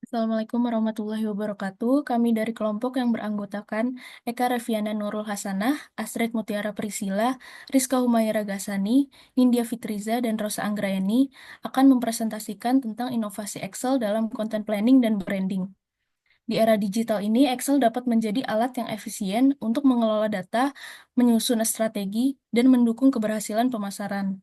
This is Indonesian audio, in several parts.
Assalamualaikum warahmatullahi wabarakatuh. Kami dari kelompok yang beranggotakan Eka Reviana Nurul Hasanah, Astrid Mutiara Priscila, Rizka Humayra Gasani, Nindya Fitriza, dan Rosa Anggrayani akan mempresentasikan tentang inovasi Excel dalam content planning dan branding. Di era digital ini, Excel dapat menjadi alat yang efisien untuk mengelola data, menyusun strategi, dan mendukung keberhasilan pemasaran.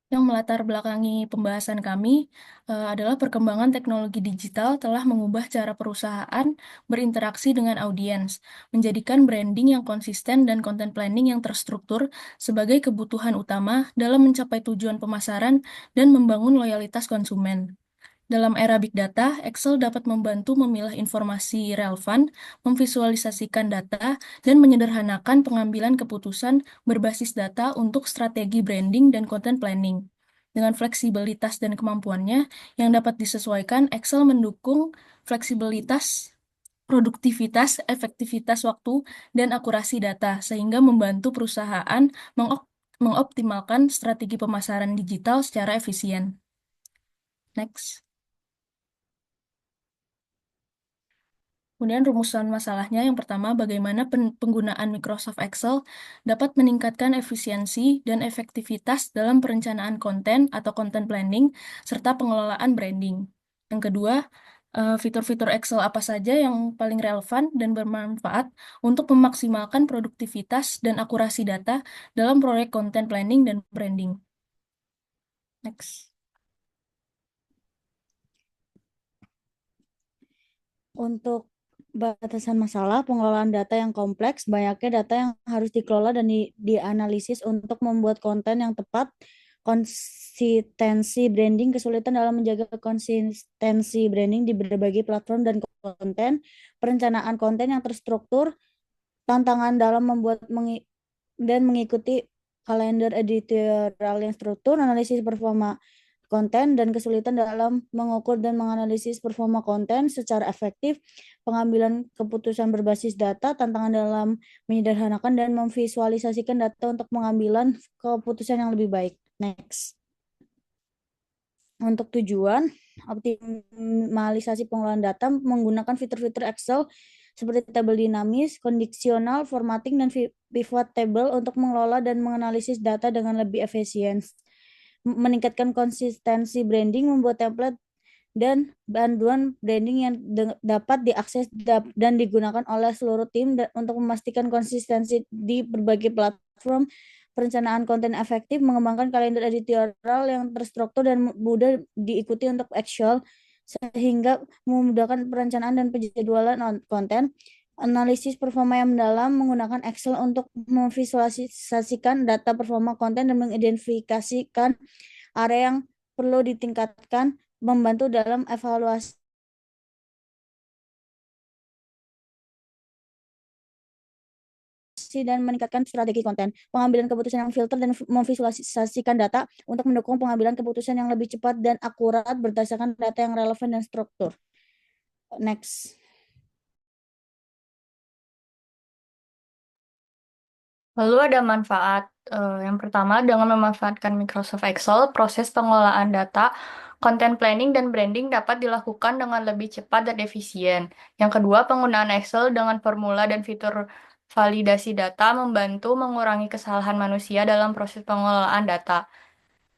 Yang melatar belakangi pembahasan kami adalah perkembangan teknologi digital telah mengubah cara perusahaan berinteraksi dengan audiens, menjadikan branding yang konsisten dan content planning yang terstruktur sebagai kebutuhan utama dalam mencapai tujuan pemasaran dan membangun loyalitas konsumen. Dalam era Big Data, Excel dapat membantu memilah informasi relevan, memvisualisasikan data, dan menyederhanakan pengambilan keputusan berbasis data untuk strategi branding dan content planning. Dengan fleksibilitas dan kemampuannya yang dapat disesuaikan, Excel mendukung fleksibilitas, produktivitas, efektivitas waktu, dan akurasi data, sehingga membantu perusahaan mengoptimalkan strategi pemasaran digital secara efisien. Next. Kemudian rumusan masalahnya yang pertama, bagaimana penggunaan Microsoft Excel dapat meningkatkan efisiensi dan efektivitas dalam perencanaan konten atau content planning serta pengelolaan branding. Yang kedua, fitur-fitur Excel apa saja yang paling relevan dan bermanfaat untuk memaksimalkan produktivitas dan akurasi data dalam proyek content planning dan branding. Next. Untuk batasan masalah pengelolaan data yang kompleks, banyaknya data yang harus dikelola dan dianalisis untuk membuat konten yang tepat, konsistensi branding, kesulitan dalam menjaga konsistensi branding di berbagai platform dan konten, perencanaan konten yang terstruktur, tantangan dalam membuat dan mengikuti kalender editorial yang struktur, analisis performa konten, dan kesulitan dalam mengukur dan menganalisis performa konten secara efektif, pengambilan keputusan berbasis data, tantangan dalam menyederhanakan dan memvisualisasikan data untuk pengambilan keputusan yang lebih baik. Next. Untuk tujuan, optimalisasi pengelolaan data menggunakan fitur-fitur Excel seperti tabel dinamis, kondisional, formatting, dan pivot table untuk mengelola dan menganalisis data dengan lebih efisien. Meningkatkan konsistensi branding, membuat template dan panduan branding yang dapat diakses dan digunakan oleh seluruh tim untuk memastikan konsistensi di berbagai platform, perencanaan konten efektif, mengembangkan kalender editorial yang terstruktur dan mudah diikuti untuk actual, sehingga memudahkan perencanaan dan penjadwalan konten, analisis performa yang mendalam, menggunakan Excel untuk memvisualisasikan data performa konten dan mengidentifikasikan area yang perlu ditingkatkan, membantu dalam evaluasi dan meningkatkan strategi konten, pengambilan keputusan yang filter dan memvisualisasikan data untuk mendukung pengambilan keputusan yang lebih cepat dan akurat berdasarkan data yang relevan dan struktur. Next. Lalu ada manfaat. Yang pertama, dengan memanfaatkan Microsoft Excel, proses pengelolaan data, content planning, dan branding dapat dilakukan dengan lebih cepat dan efisien. Yang kedua, penggunaan Excel dengan formula dan fitur validasi data membantu mengurangi kesalahan manusia dalam proses pengelolaan data.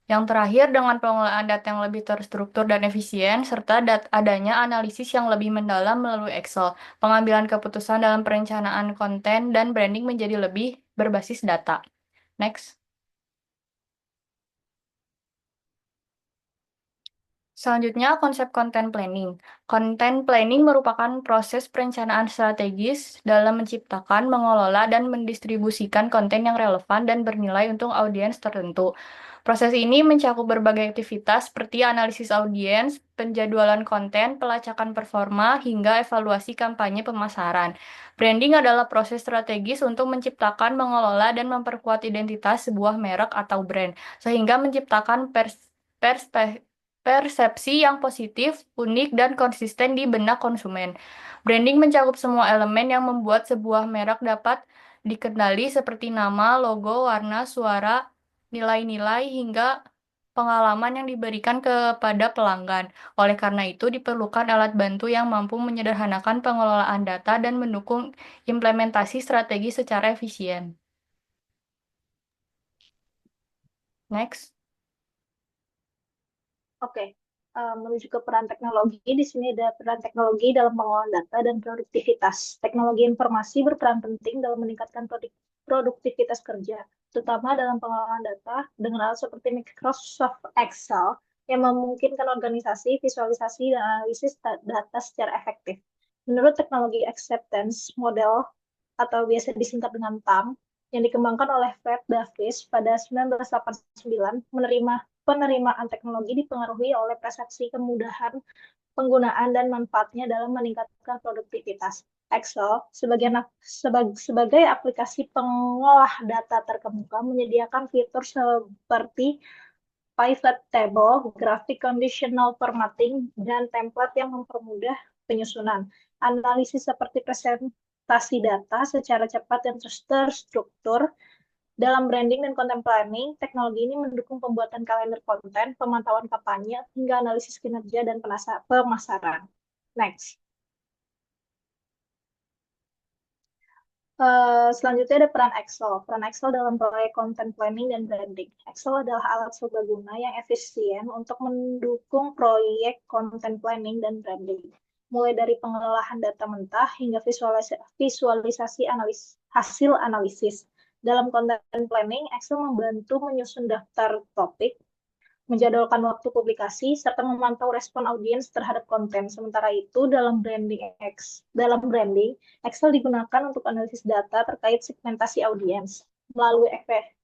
Yang terakhir, dengan pengelolaan data yang lebih terstruktur dan efisien, serta adanya analisis yang lebih mendalam melalui Excel, pengambilan keputusan dalam perencanaan konten dan branding menjadi lebih berbasis data. Next. Selanjutnya, konsep content planning. Content planning merupakan proses perencanaan strategis dalam menciptakan, mengelola, dan mendistribusikan konten yang relevan dan bernilai untuk audiens tertentu. Proses ini mencakup berbagai aktivitas seperti analisis audiens, penjadwalan konten, pelacakan performa, hingga evaluasi kampanye pemasaran. Branding adalah proses strategis untuk menciptakan, mengelola, dan memperkuat identitas sebuah merek atau brand, sehingga menciptakan persepsi yang positif, unik, dan konsisten di benak konsumen. Branding mencakup semua elemen yang membuat sebuah merek dapat dikenali seperti nama, logo, warna, suara, nilai-nilai hingga pengalaman yang diberikan kepada pelanggan. Oleh karena itu, diperlukan alat bantu yang mampu menyederhanakan pengelolaan data dan mendukung implementasi strategi secara efisien. Next. Oke, menuju ke peran teknologi, di sini ada peran teknologi dalam pengelolaan data dan produktivitas. Teknologi informasi berperan penting dalam meningkatkan produktivitas kerja, terutama dalam pengelolaan data dengan alat seperti Microsoft Excel yang memungkinkan organisasi, visualisasi, dan analisis data secara efektif. Menurut teknologi acceptance model atau biasa disingkat dengan TAM, yang dikembangkan oleh Fred Davis pada 1989, penerimaan teknologi dipengaruhi oleh persepsi kemudahan penggunaan dan manfaatnya dalam meningkatkan produktivitas. Excel sebagai aplikasi pengolah data terkemuka menyediakan fitur seperti pivot table, graphic conditional formatting, dan template yang mempermudah penyusunan. Analisis seperti presentasi data secara cepat dan terstruktur. Dalam branding dan content planning, teknologi ini mendukung pembuatan kalender konten, pemantauan kampanye, hingga analisis kinerja dan pemasaran. Next. Selanjutnya ada peran Excel. Peran Excel dalam proyek content planning dan branding. Excel adalah alat serbaguna yang efisien untuk mendukung proyek content planning dan branding. Mulai dari pengelolaan data mentah hingga visualisasi hasil analisis. Dalam content planning, Excel membantu menyusun daftar topik, menjadwalkan waktu publikasi, serta memantau respon audiens terhadap konten. Sementara itu, dalam branding, Excel digunakan untuk analisis data terkait segmentasi audiens melalui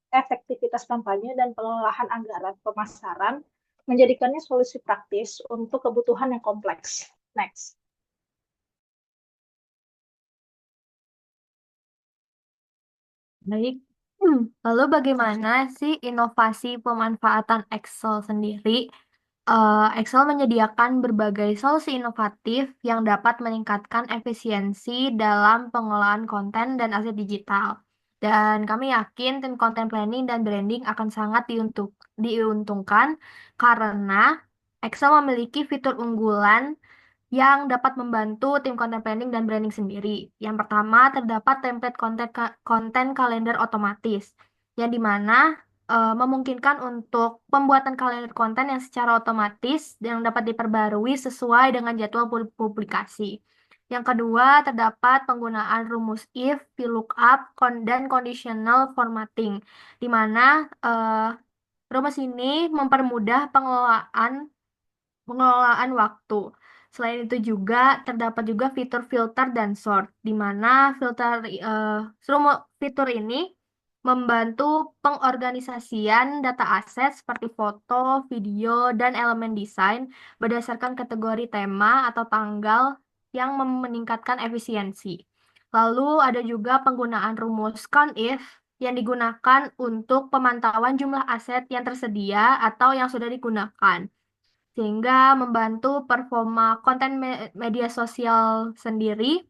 efektivitas kampanye dan pengelolaan anggaran pemasaran, menjadikannya solusi praktis untuk kebutuhan yang kompleks. Next. Baik. Lalu bagaimana sih inovasi pemanfaatan Excel sendiri? Excel menyediakan berbagai solusi inovatif yang dapat meningkatkan efisiensi dalam pengolahan konten dan aset digital. Dan kami yakin tim content planning dan branding akan sangat diuntungkan karena Excel memiliki fitur unggulan yang dapat membantu tim content planning dan branding sendiri. Yang pertama, terdapat template konten kalender otomatis, yang dimana memungkinkan untuk pembuatan kalender konten yang secara otomatis yang dapat diperbarui sesuai dengan jadwal publikasi. Yang kedua, terdapat penggunaan rumus if, VLOOKUP, dan conditional formatting, di mana rumus ini mempermudah pengelolaan waktu. Selain itu juga terdapat juga fitur filter dan sort, di mana fitur ini membantu pengorganisasian data aset seperti foto, video, dan elemen desain berdasarkan kategori tema atau tanggal yang meningkatkan efisiensi. Lalu ada juga penggunaan rumus COUNTIF yang digunakan untuk pemantauan jumlah aset yang tersedia atau yang sudah digunakan, sehingga membantu performa konten media sosial sendiri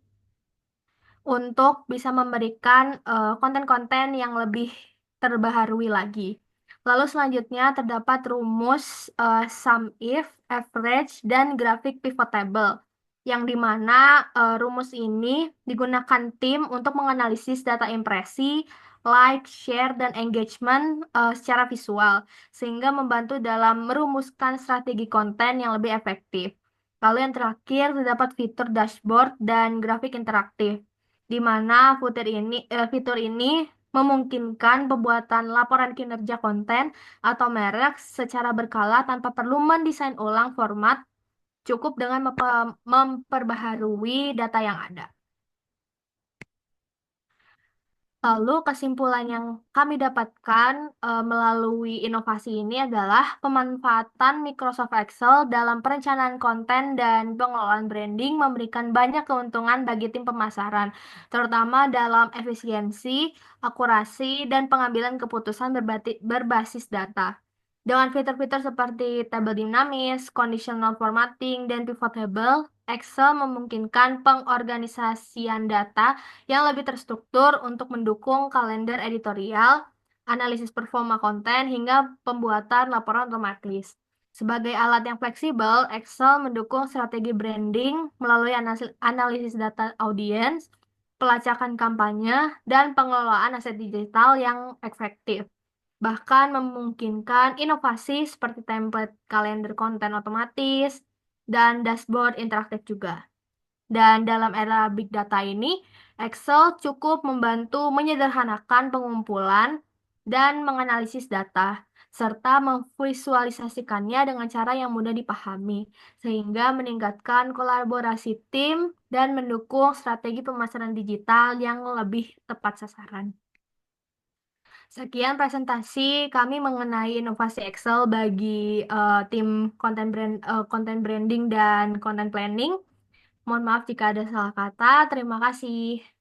untuk bisa memberikan konten-konten yang lebih terbaharui lagi. Lalu selanjutnya terdapat rumus sum if, average, dan grafik pivot table, yang dimana rumus ini digunakan tim untuk menganalisis data impresi, like, share, dan engagement secara visual, sehingga membantu dalam merumuskan strategi konten yang lebih efektif. Lalu yang terakhir terdapat fitur dashboard dan grafik interaktif, di mana fitur ini memungkinkan pembuatan laporan kinerja konten atau merek secara berkala tanpa perlu mendesain ulang format, cukup dengan memperbaharui data yang ada. Lalu kesimpulan yang kami dapatkan melalui inovasi ini adalah pemanfaatan Microsoft Excel dalam perencanaan konten dan pengelolaan branding memberikan banyak keuntungan bagi tim pemasaran, terutama dalam efisiensi, akurasi, dan pengambilan keputusan berbasis data. Dengan fitur-fitur seperti tabel dinamis, conditional formatting, dan pivot table, Excel memungkinkan pengorganisasian data yang lebih terstruktur untuk mendukung kalender editorial, analisis performa konten, hingga pembuatan laporan otomatis. Sebagai alat yang fleksibel, Excel mendukung strategi branding melalui analisis data audiens, pelacakan kampanye, dan pengelolaan aset digital yang efektif. Bahkan memungkinkan inovasi seperti template kalender konten otomatis dan dashboard interaktif juga. Dan dalam era big data ini, Excel cukup membantu menyederhanakan pengumpulan dan menganalisis data, serta memvisualisasikannya dengan cara yang mudah dipahami, sehingga meningkatkan kolaborasi tim dan mendukung strategi pemasaran digital yang lebih tepat sasaran. Sekian presentasi kami mengenai inovasi Excel bagi tim content branding dan content planning. Mohon maaf jika ada salah kata. Terima kasih.